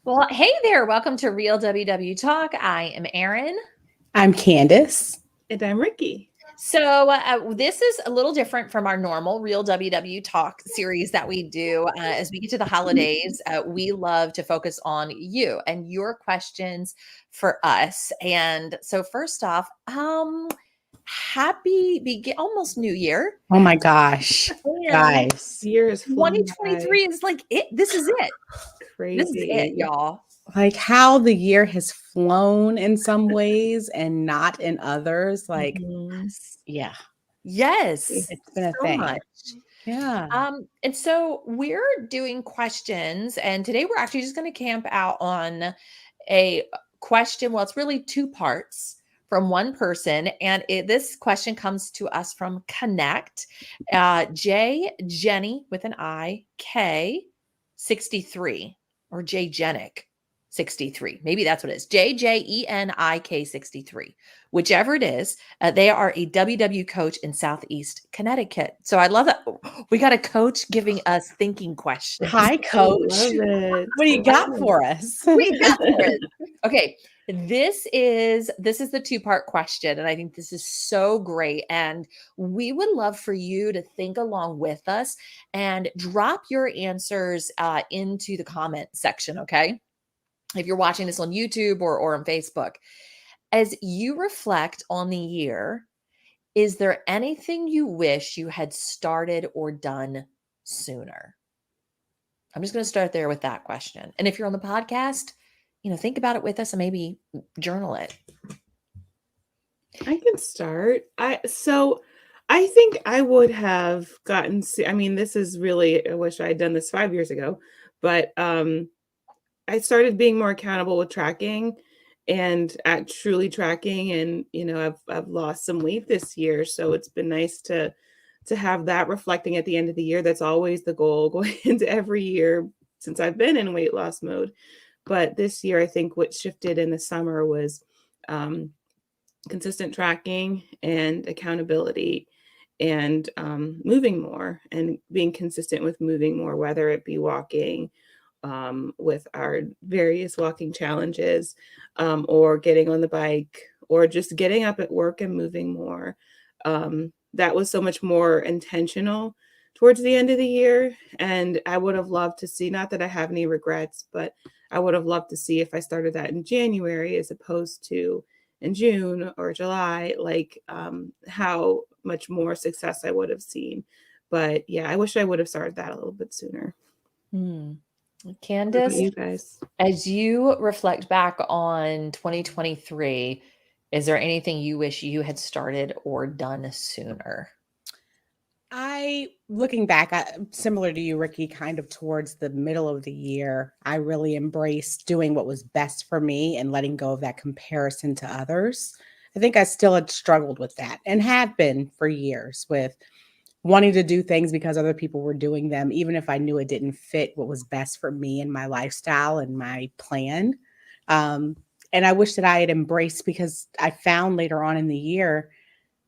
Well, hey there. Welcome to Real WW Talk. I am Erin. I'm Candice. And I'm Rikki. So, this is a little different from our normal Real WW Talk series that we do. As we get to the holidays, we love to focus on you and your questions for us. And so, first off, almost New Year. Oh my gosh, And guys. Year is flying by. 2023 is like it. This is it. Crazy. This is it, y'all. Like how the year has flown in some ways and not in others. Like, Mhm. yeah, Yes. it's been a So thing. much. Yeah. And so we're doing questions, and today we're actually just going to camp out on a question. Well, it's really two parts from one person, and this question comes to us from Connect, Jeni with an I, K, 63, or Jenic 63. Maybe that's what it is. JJENIK 63. Whichever it is, they are a WW coach in Southeast Connecticut. So I love that we got a coach giving us thinking questions. Hi, I coach. love it. What do you got for us? We got it. Okay, this is the two-part question, and I think this is so great. And we would love for you to think along with us and drop your answers into the comment section. Okay, if you're watching this on YouTube or on Facebook. As you reflect on the year, is there anything you wish you had started or done sooner? I'm just going to start there with that question. And if you're on the podcast, think about it with us and maybe journal it. I can start. I think I would have gotten. I mean, this is really. I wish I had done this 5 years ago, but I started being more accountable with tracking, and at truly tracking. And I've lost some weight this year, so it's been nice to have that reflecting at the end of the year. That's always the goal going into every year since I've been in weight loss mode. But this year, I think what shifted in the summer was consistent tracking and accountability, and moving more and being consistent with moving more, whether it be walking with our various walking challenges, or getting on the bike, or just getting up at work and moving more. That was so much more intentional towards the end of the year. And I would have loved to see, not that I have any regrets, but I would have loved to see if I started that in January as opposed to in June or July, like how much more success I would have seen. But yeah, I wish I would have started that a little bit sooner. Candice, what about you guys? As you reflect back on 2023, is there anything you wish you had started or done sooner? Looking back, similar to you, Rikki, kind of towards the middle of the year, I really embraced doing what was best for me and letting go of that comparison to others. I think I still had struggled with that and have been for years with wanting to do things because other people were doing them, even if I knew it didn't fit what was best for me and my lifestyle and my plan. And I wish that I had embraced, because I found later on in the year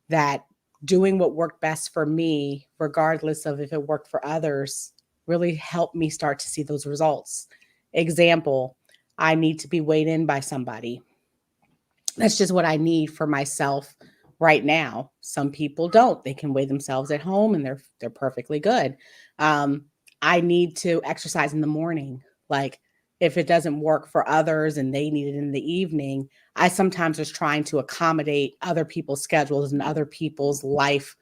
that doing what worked best for me, regardless of if it worked for others, really helped me start to see those results. Example, I need to be weighed in by somebody. That's just what I need for myself right now. Some people don't. They can weigh themselves at home and they're perfectly good. I need to exercise in the morning. Like, if it doesn't work for others and they need it in the evening, I sometimes was trying to accommodate other people's schedules and other people's life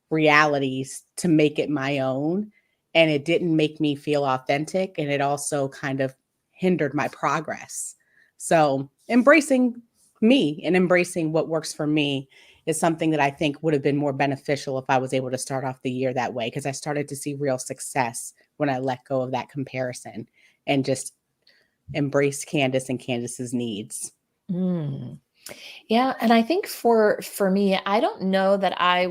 realities to make it my own. And it didn't make me feel authentic. And it also kind of hindered my progress. So embracing me and embracing what works for me is something that I think would have been more beneficial if I was able to start off the year that way, because I started to see real success when I let go of that comparison and just embrace Candice and Candice's needs. Yeah, and I think for me, I don't know that I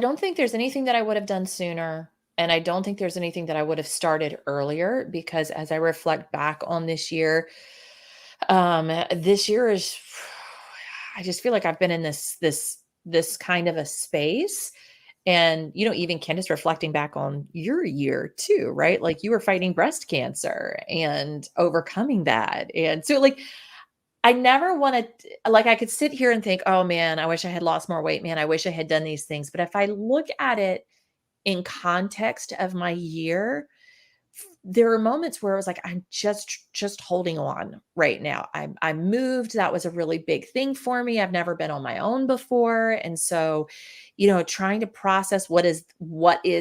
don't think there's anything that I would have done sooner, and I don't think there's anything that I would have started earlier, because as I reflect back on this year is, I just feel like I've been in this kind of a space, And, even Candice, reflecting back on your year too, right? Like you were fighting breast cancer and overcoming that. And so like, I never want to, like, I could sit here and think, oh man, I wish I had lost more weight. Man, I wish I had done these things. But if I look at it in context of my year, there are moments where I was like, I'm just holding on right now. I moved. That was a really big thing for me. I've never been on my own before. And so, trying to process what is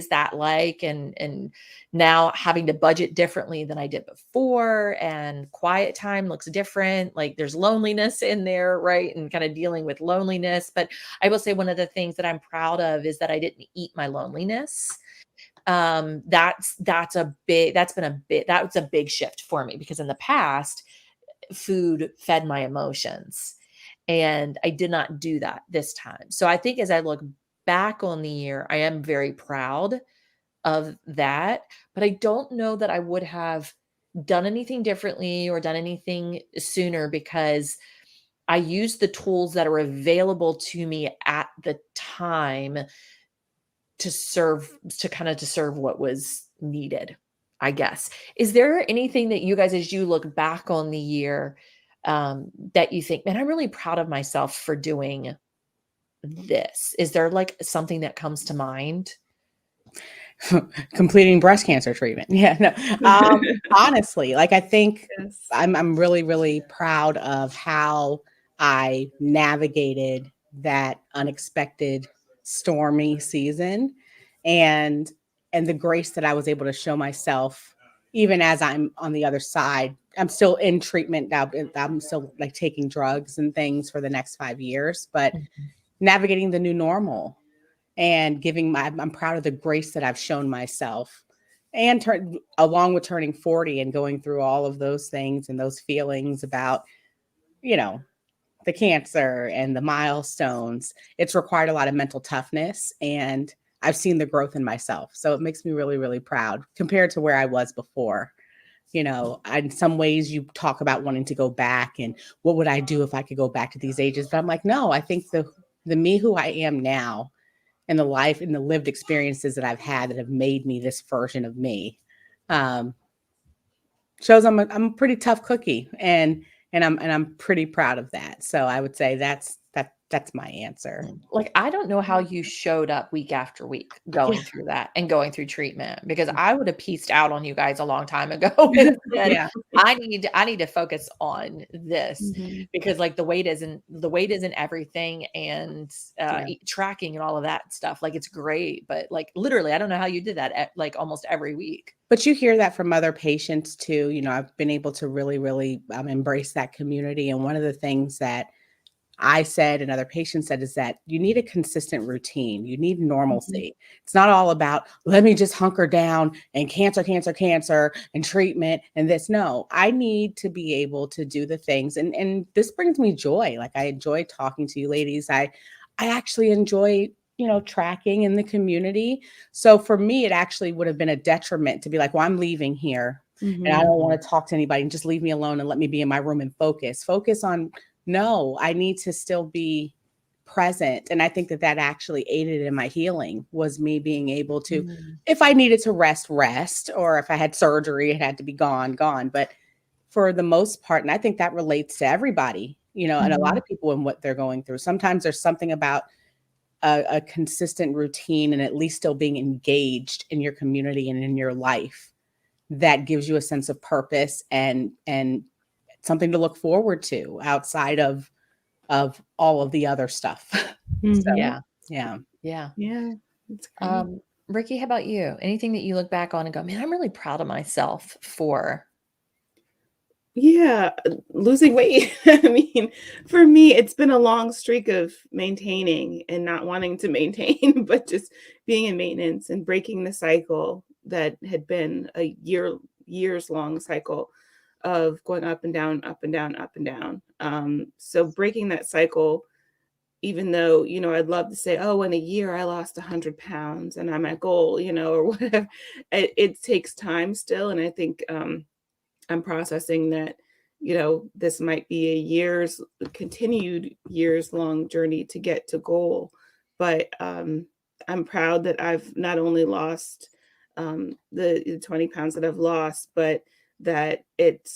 that like, and now having to budget differently than I did before, and quiet time looks different. Like there's loneliness in there, right? And kind of dealing with loneliness. But I will say one of the things that I'm proud of is that I didn't eat my loneliness. That was a big shift for me, because in the past food fed my emotions, and I did not do that this time. So I think as I look back on the year, I am very proud of that, but I don't know that I would have done anything differently or done anything sooner, because I used the tools that are available to me at the time to serve what was needed, I guess. Is there anything that you guys, as you look back on the year, that you think, man, I'm really proud of myself for doing this? Is there like something that comes to mind? Completing breast cancer treatment. Yeah, no. Honestly, like I think Yes. I'm really, really proud of how I navigated that unexpected stormy season, and the grace that I was able to show myself even as I'm on the other side. I'm still in treatment now. I'm still like taking drugs and things for the next 5 years, but Mhm. navigating the new normal and I'm proud of the grace that I've shown myself, and along with turning 40 and going through all of those things and those feelings about, you know, the cancer and the milestones. It's required a lot of mental toughness, and I've seen the growth in myself. So it makes me really, really proud compared to where I was before. In some ways you talk about wanting to go back and what would I do if I could go back to these ages? But I'm like, no, I think the me who I am now, and the life and the lived experiences that I've had that have made me this version of me, um, shows I'm a pretty tough cookie, and I'm pretty proud of that. So I would say that's my answer. Like, I don't know how you showed up week after week going Yeah, through that and going through treatment, because I would have pieced out on you guys a long time ago and said, yeah, I need to focus on this, Mhm. because like the weight isn't everything, and yeah. tracking and all of that stuff. Like it's great, but like literally, I don't know how you did that like almost every week. But you hear that from other patients too. I've been able to really, really embrace that community. And one of the things that I said and other patients said is that you need a consistent routine. You need Mhm. normalcy. It's not all about, let me just hunker down and cancer, cancer, cancer and treatment and this. No, I need to be able to do the things. And this brings me joy. Like I enjoy talking to you ladies. I actually enjoy, tracking in the community. So for me, it actually would have been a detriment to be like, well, I'm leaving here and I Mhm. don't want to talk to anybody, and just leave me alone and let me be in my room and focus on, no, I need to still be present. And I think that actually aided in my healing, was me being able to, Mm. if I needed to rest, or if I had surgery, it had to be gone. But for the most part, and I think that relates to everybody, and a lot Mhm. of people and what they're going through. Sometimes there's something about a consistent routine and at least still being engaged in your community and in your life that gives you a sense of purpose and something to look forward to outside of all of the other stuff. So, Mhm. Yeah. yeah. Yeah. Yeah, that's great. Rikki, how about you? Anything that you look back on and go, man, I'm really proud of myself for? Yeah, losing weight. I mean, for me, it's been a long streak of maintaining and not wanting to maintain, but just being in maintenance and breaking the cycle that had been a years long cycle of going up and down, up and down, up and down. So breaking that cycle, even though, I'd love to say, oh, in a year I lost 100 pounds and I'm at goal, or whatever. It takes time still. And I think, I'm processing that, this might be a continued years long journey to get to goal. But I'm proud that I've not only lost the 20 pounds that I've lost, but that it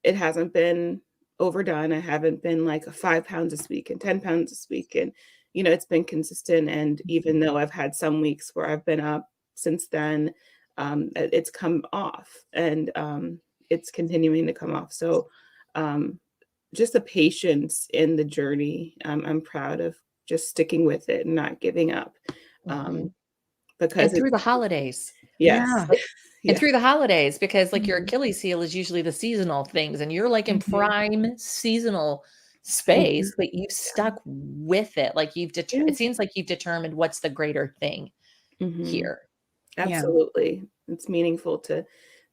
hasn't been overdone. I haven't been like 5 pounds this week and 10 pounds this week. And, it's been consistent. And even though I've had some weeks where I've been up since then, it's come off, and it's continuing to come off. So just the patience in the journey, I'm proud of just sticking with it and not giving up. Mhm. Because And through the holidays. yes. Yeah. Like, and Yeah. through the holidays, because like your Mhm. Achilles heel is usually the seasonal things, and you're like in Mhm. prime seasonal Mhm. space, but you've stuck with it. Like Yeah. it seems like you've determined what's the greater thing Mhm. here. Yeah. Absolutely. It's meaningful to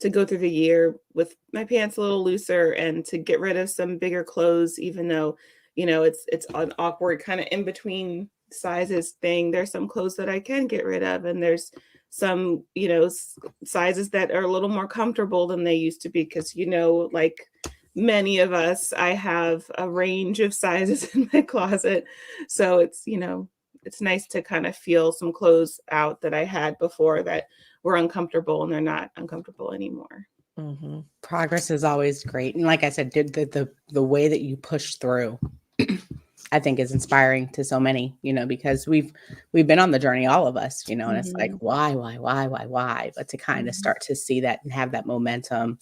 go through the year with my pants a little looser and to get rid of some bigger clothes, even though, it's an awkward kind of in between sizes thing. There's some clothes that I can get rid of, and there's some, sizes that are a little more comfortable than they used to be, because, like many of us, I have a range of sizes in my closet. So it's nice to kind of feel some clothes out that I had before that were uncomfortable, and they're not uncomfortable anymore. Mhm. Progress is always great. And like I said, the way that you push through, I think is inspiring to so many, because we've been on the journey, all of us, and it's like, Mhm. why? But to kind of Mhm. start to see that and have that momentum,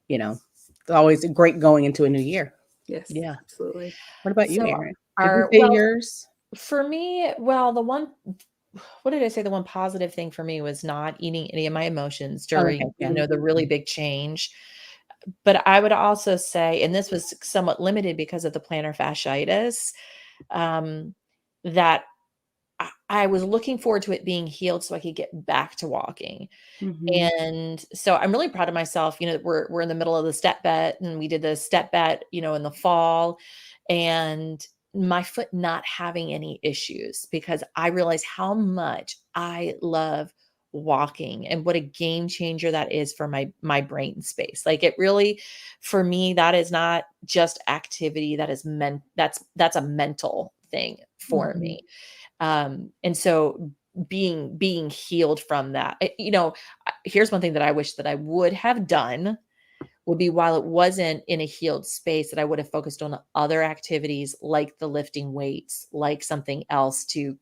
it's always great going into a new year. Yes, Yeah. absolutely. What about you, So Erin? Did you say well, yours? for me, well, what did I say? The one positive thing for me was not eating any of my emotions Oh, okay, during, yeah. the really big change. But I would also say, and this was somewhat limited because of the plantar fasciitis, um, that I was looking forward to it being healed so I could get back to walking. Mhm. And so I'm really proud of myself. We're in the middle of the step bet, and we did the step bet, in the fall, and my foot not having any issues because I realized how much I love walking and what a game changer that is for my brain space. Like it really, for me, that is not just activity, that is that's a mental thing for Mhm. me. And so being healed from that, here's one thing that I wish that I would have done would be, while it wasn't in a healed space, that I would have focused on other activities like the lifting weights, like something else to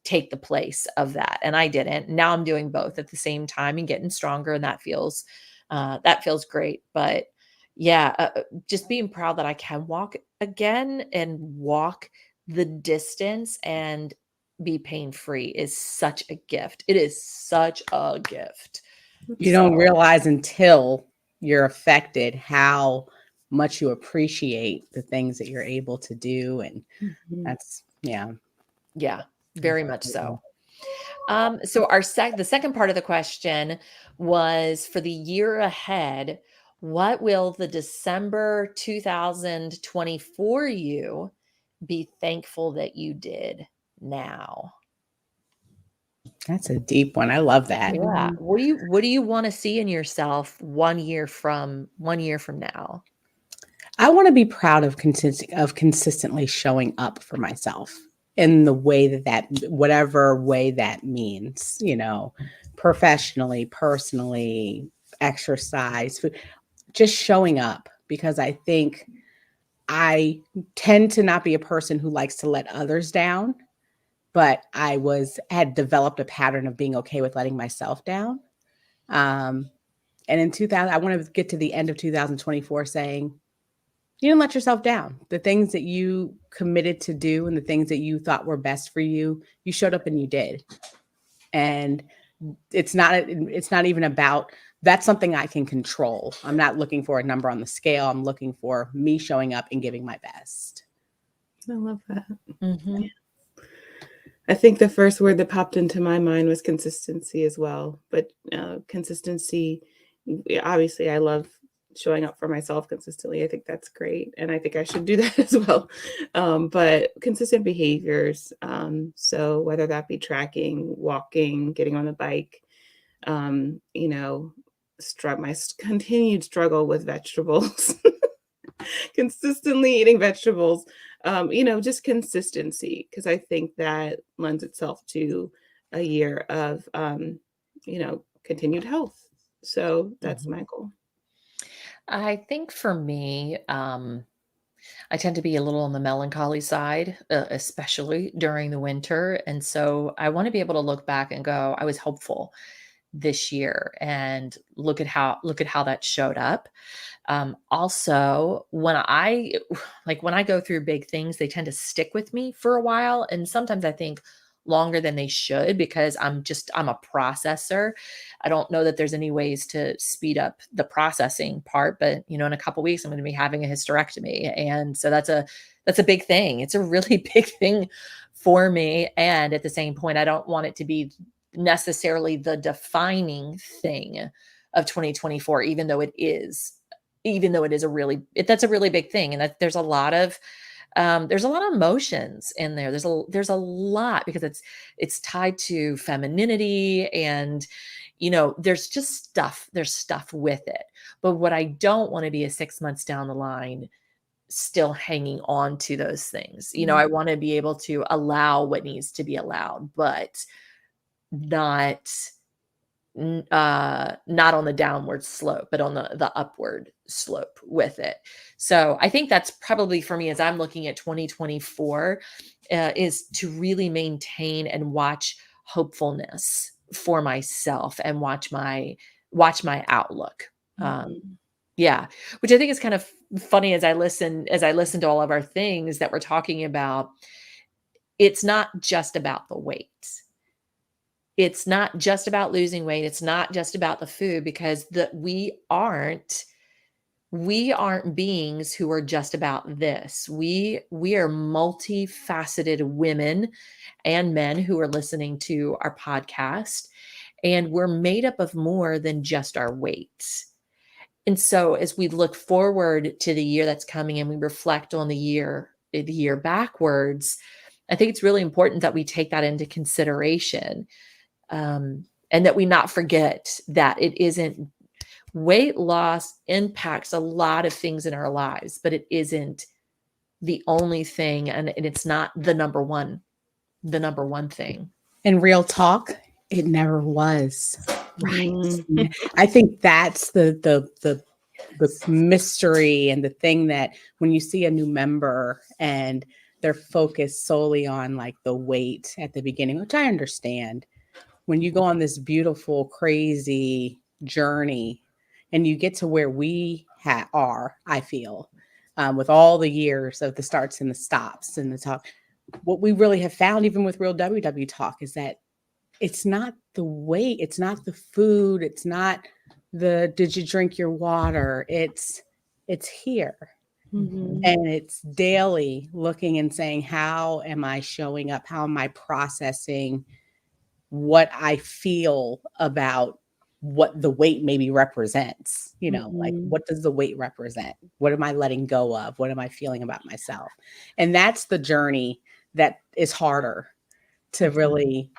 take the place of that. And I didn't. Now I'm doing both at the same time and getting stronger. And that feels great. But yeah, just being proud that I can walk again and walk the distance and be pain free is such a gift. It is such a gift. You That's don't So, realize until you're affected how much you appreciate the things that you're able to do. And Mhm. yeah. yeah, very much Absolutely. so. So the second part of the question was, for the year ahead, what will the December 2024 you be thankful that you did now? That's a deep one. I love that. Yeah. Mhm. What do you want to see in yourself 1 year from now? I want to be proud of consistently showing up for myself in the way that whatever way that means, professionally, personally, exercise, food, just showing up, because I think I tend to not be a person who likes to let others down, but had developed a pattern of being okay with letting myself down. Um, and in 2000, I want to get to the end of 2024 saying, you didn't let yourself down. The things that you committed to do and the things that you thought were best for you, you showed up and you did. And it's not even about, that's something I can control. I'm not looking for a number on the scale. I'm looking for me showing up and giving my best. I love that. Mhm. I think the first word that popped into my mind was consistency as well. But consistency, obviously, I love showing up for myself consistently. I think that's great. And I think I should do that as well. But consistent behaviors. So whether that be tracking, walking, getting on the bike, um, you know, continued struggle with vegetables. Consistently eating vegetables, just consistency, because I think that lends itself to a year of, continued health. So that's Mhm. my goal. I think for me, I tend to be a little on the melancholy side, especially during the winter. And so I want to be able to look back and go, I was hopeful this year and look at how that showed up. Also, when I when I go through big things, they tend to stick with me for a while. And sometimes I think longer than they should because I'm a processor. I don't know that there's any ways to speed up the processing part, but in a couple weeks I'm going to be having a hysterectomy. And so that's a big thing. It's a really big thing for me. And at the same point, I don't want it to be necessarily the defining thing of 2024, even though it is that's a really big thing. And that there's a lot of emotions in there. There's a lot because it's tied to femininity and there's stuff with it. But what I don't want to be is 6 months down the line still hanging on to those things. I want to be able to allow what needs to be allowed, but not not on the downward slope, but on the upward slope with it. So I think that's probably for me as I'm looking at 2024 is to really maintain and watch hopefulness for myself and watch my outlook. Um, Mhm. yeah, which I think is kind of funny as I listen to all of our things that we're talking about. It's not just about the weight. It's not just about losing weight. It's not just about the food because we aren't beings who are just about this. We are multifaceted women and men who are listening to our podcast, and we're made up of more than just our weight. And so as we look forward to the year that's coming and we reflect on the year backwards, I think it's really important that we take that into consideration, and that we not forget that it isn't weight loss impacts a lot of things in our lives, but it isn't the only thing, and it's not the number one thing. In real talk, it never was. Right. Mhm. I think that's the mystery and the thing that when you see a new member and they're focused solely on like the weight at the beginning, which I understand, when you go on this beautiful, crazy journey and you get to where we are, I feel, with all the years of the starts and the stops and the talk, what we really have found, even with real WW talk, is that it's not the weight, it's not the food, it's not the did you drink your water? It's here. Mhm. And it's daily looking and saying, how am I showing up? How am I processing what I feel about what the weight maybe represents? Like Mhm. what does the weight represent? What am I letting go of? What am I feeling about myself? And that's the journey that is harder to really,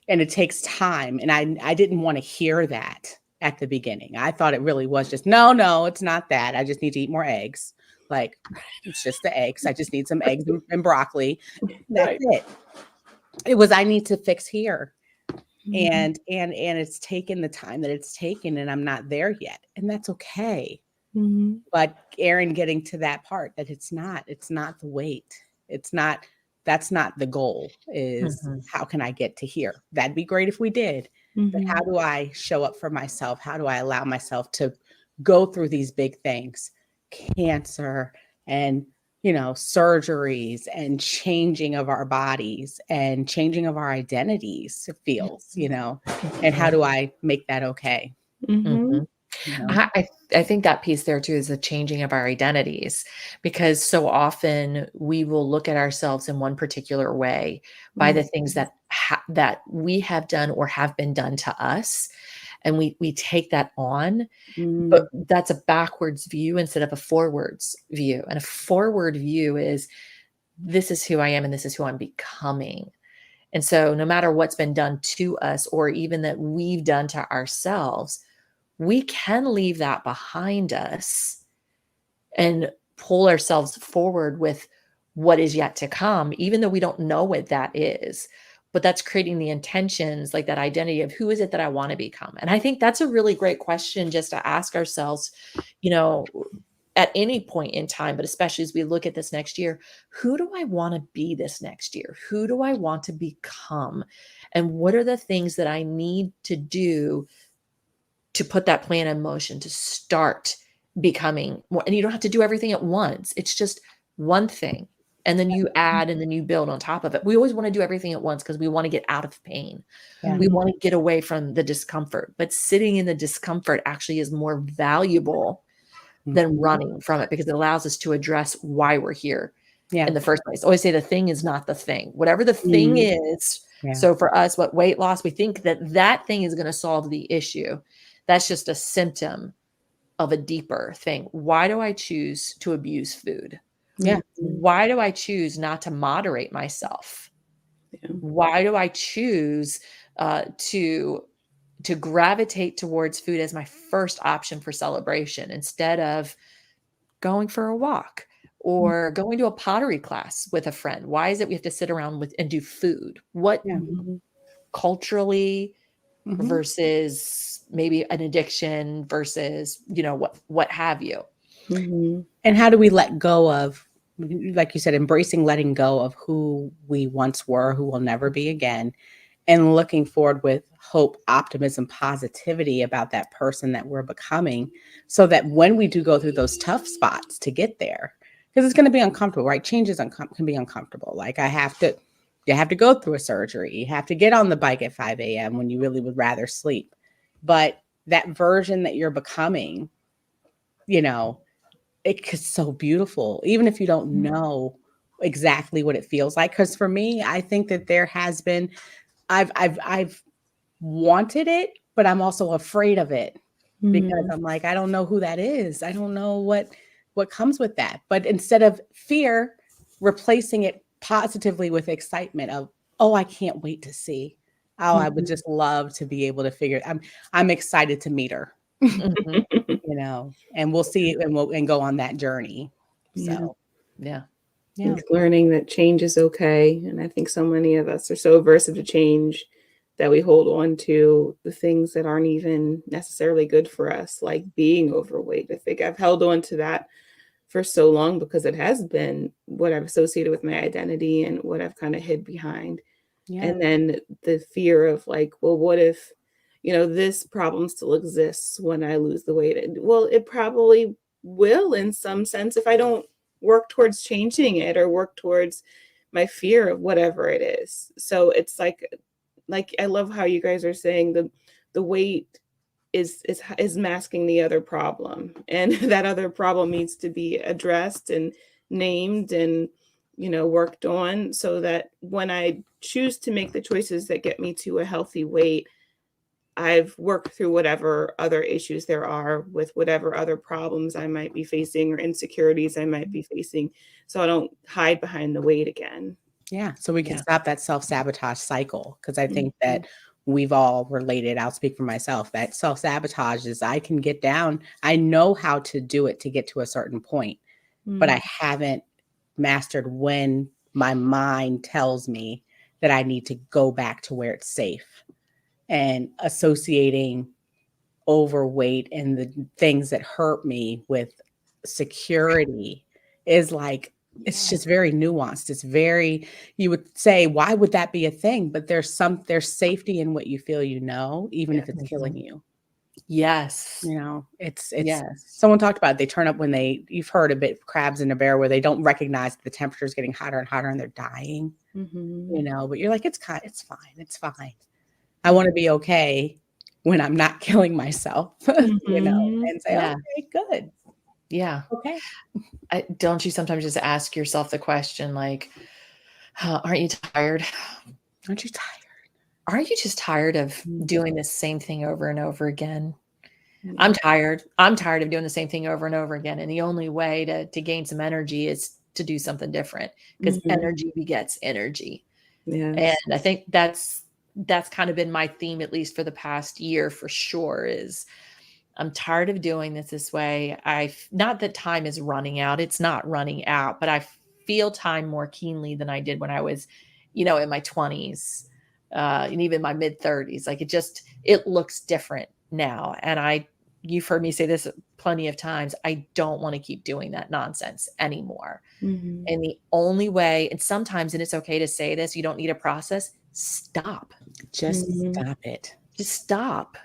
and it takes time. And I didn't want to hear that at the beginning. I thought it really was just, no, it's not that. I just need to eat more eggs. Like it's just the eggs. I just need some eggs and broccoli. That's Right. it. It was, I need to fix here. Mhm. And it's taken the time that it's taken and I'm not there yet. And that's okay. Mhm. But Erin getting to that part that it's not the weight. It's not, that's not the goal is Mhm. how can I get to here? That'd be great if we did. But how Mhm. do I show up for myself? How do I allow myself to go through these big things? Cancer and surgeries and changing of our bodies and changing of our identities it feels, and how Mhm. do I make that okay? Mhm. Mhm. You know? I think that piece there too is the changing of our identities, because so often we will look at ourselves in one particular way by Mhm. the things that we have done or have been done to us, and we take that on, but Mhm. that's a backwards view instead of a forwards view. And a forward view is this is who I am and this is who I'm becoming. And so no matter what's been done to us or even that we've done to ourselves, we can leave that behind us and pull ourselves forward with what is yet to come, even though we don't know what that is. but that's creating the intentions, like that identity of who is it that I want to become. And I think that's a really great question just to ask ourselves, you know, at any point in time, but especially as we look at this next year, who do I want to be this next year? Who do I want to become? And what are the things that I need to do to put that plan in motion to start becoming more? And you don't have to do everything at once. It's just one thing. And then you add and then you build on top of it. We always want to do everything at once because we want to get out of pain. Yeah. We want to get away from the discomfort, but sitting in the discomfort actually is more valuable than running from it because it allows us to address why we're here in the first place. I always say the thing is not the thing. Whatever the thing is. Yeah. So for us, what weight loss, we think that that thing is going to solve the issue. That's just a symptom of a deeper thing. Why do I choose to abuse food? Yeah. Why do I choose not to moderate myself? Yeah. Why do I choose to gravitate towards food as my first option for celebration instead of going for a walk or going to a pottery class with a friend? Why is it we have to sit around with and do food? What culturally versus maybe an addiction versus, you know, what have you? And how do we let go of, like you said, embracing letting go of who we once were, who will never be again, and looking forward with hope, optimism, positivity about that person that we're becoming, so that when we do go through those tough spots to get there, because it's going to be uncomfortable, right? Change is can be uncomfortable. Like you have to go through a surgery. You have to get on the bike at 5 a.m. when you really would rather sleep. But that version that you're becoming, you know, it's so beautiful, even if you don't know exactly what it feels like. Because for me, I think that there has been, I've wanted it, but I'm also afraid of it because I'm like, I don't know who that is. I don't know what comes with that. But instead of fear, replacing it positively with excitement of, oh, I can't wait to see. Oh, I would just love to be able to figure. I'm excited to meet her. You know, and we'll see and go on that journey. So yeah. It's learning that change is okay. And I think so many of us are so aversive to change that we hold on to the things that aren't even necessarily good for us, like being overweight. I think I've held on to that for so long because it has been what I've associated with my identity and what I've kind of hid behind. And then the fear of like, well, what if, you know, this problem still exists when I lose the weight? Well, it probably will in some sense if I don't work towards changing it or work towards my fear of whatever it is. So it's like I love how you guys are saying the weight is masking the other problem, and that other problem needs to be addressed and named and, you know, worked on, so that when I choose to make the choices that get me to a healthy weight, I've worked through whatever other issues there are with whatever other problems I might be facing or insecurities I might be facing, so I don't hide behind the weight again. Yeah. So we can stop that self-sabotage cycle. Because I think that we've all related. I'll speak for myself. That self-sabotage is I can get down. I know how to do it to get to a certain point, but I haven't mastered when my mind tells me that I need to go back to where it's safe, and associating overweight and the things that hurt me with security is like, it's just very nuanced. It's very, you would say, why would that be a thing? But there's safety in what you feel, you know, even if it's killing you. Yes. You know, it's someone talked about it. They turn up when you've heard a bit crabs in a bear where they don't recognize the temperature is getting hotter and hotter and they're dying, you know, but you're like, it's fine. It's fine. I want to be okay when I'm not killing myself, you know, and say, okay, good. Yeah. Okay. Don't you sometimes just ask yourself the question, like, aren't you tired? Aren't you tired? Aren't you just tired of doing the same thing over and over again? I'm tired. I'm tired of doing the same thing over and over again. And the only way to gain some energy is to do something different, because energy begets energy. And I think that's kind of been my theme, at least for the past year, for sure, is I'm tired of doing this way. Not that time is running out. It's not running out, but I feel time more keenly than I did when I was, you know, in my 20s. and even my mid 30s. Like it looks different now. And you've heard me say this plenty of times. I don't want to keep doing that nonsense anymore. Mhm. And the only way, and sometimes, and it's okay to say this, you don't need a process, stop. Just Mhm. stop it. Just stop.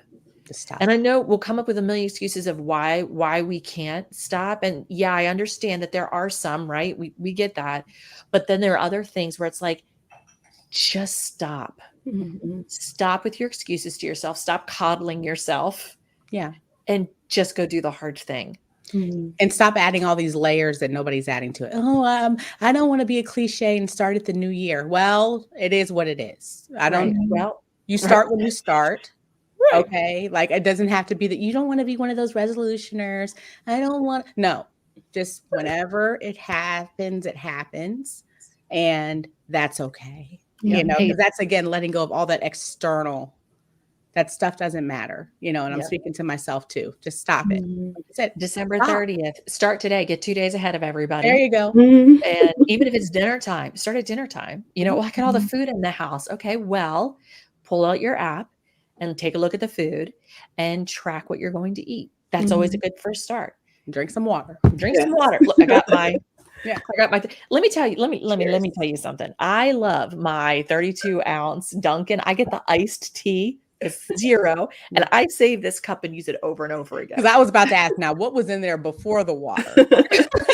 Just stop. And I know we'll come up with a million excuses of why we can't stop. And yeah, I understand that there are some, right? We get that. But then there are other things where it's like, just stop. Mhm. Stop with your excuses to yourself. Stop coddling yourself Yeah. and just go do the hard thing. Mhm. And stop adding all these layers that nobody's adding to it. Oh, I don't want to be a cliche and start at the new year. Well, it is what it is. I don't. Right. Well, You right. start when you start. Right. Okay. Like it doesn't have to be that you don't want to be one of those resolutioners. I don't want, no, just whenever it happens, it happens. And that's okay. Yeah. You know, Hey, because that's again, letting go of all that external, that stuff doesn't matter, you know, and I'm Yeah. speaking to myself too. Just stop it. Mhm. Like I said, December stop. 30th. Start today. Get 2 days ahead of everybody. There you go. Mhm. And even if it's dinner time, start at dinner time. You know, look at all the food in the house. Okay, well, pull out your app and take a look at the food and track what you're going to eat. That's always a good first start. Drink some water. Drink some Yes. water. Look, I got my Yeah. let me tell you, let me Cheers. tell you something. I love my 32-ounce Dunkin'. I get the iced tea. It's 0, and I save this cup and use it over and over again. Because I was about to ask now, what was in there before the water?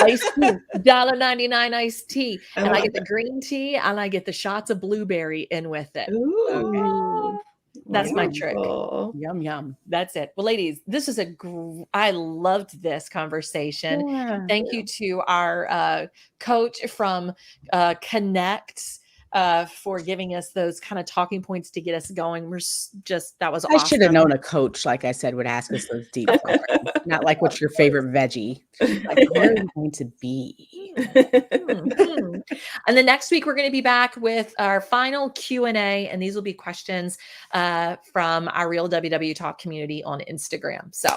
Iced tea, $1.99 iced tea, I and I love get the green tea, and I get the shots of blueberry in with it. Ooh. That's my trick. Wonderful. Yum, yum. That's it. Well, ladies, this is I loved this conversation. Yeah. Thank you to our coach from Connect for giving us those kind of talking points to get us going. That was I should have awesome. known a coach, like I said, would ask us those deep questions. Not like, what's your favorite veggie? Like, where are you going to be? Mhm. And then next week we're going to be back with our final Q&A, and these will be questions from our Real WW Talk community on Instagram. So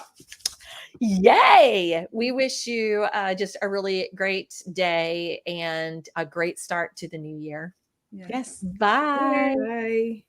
yay, we wish you just a really great day and a great start to the new year. Yes. Bye. Bye.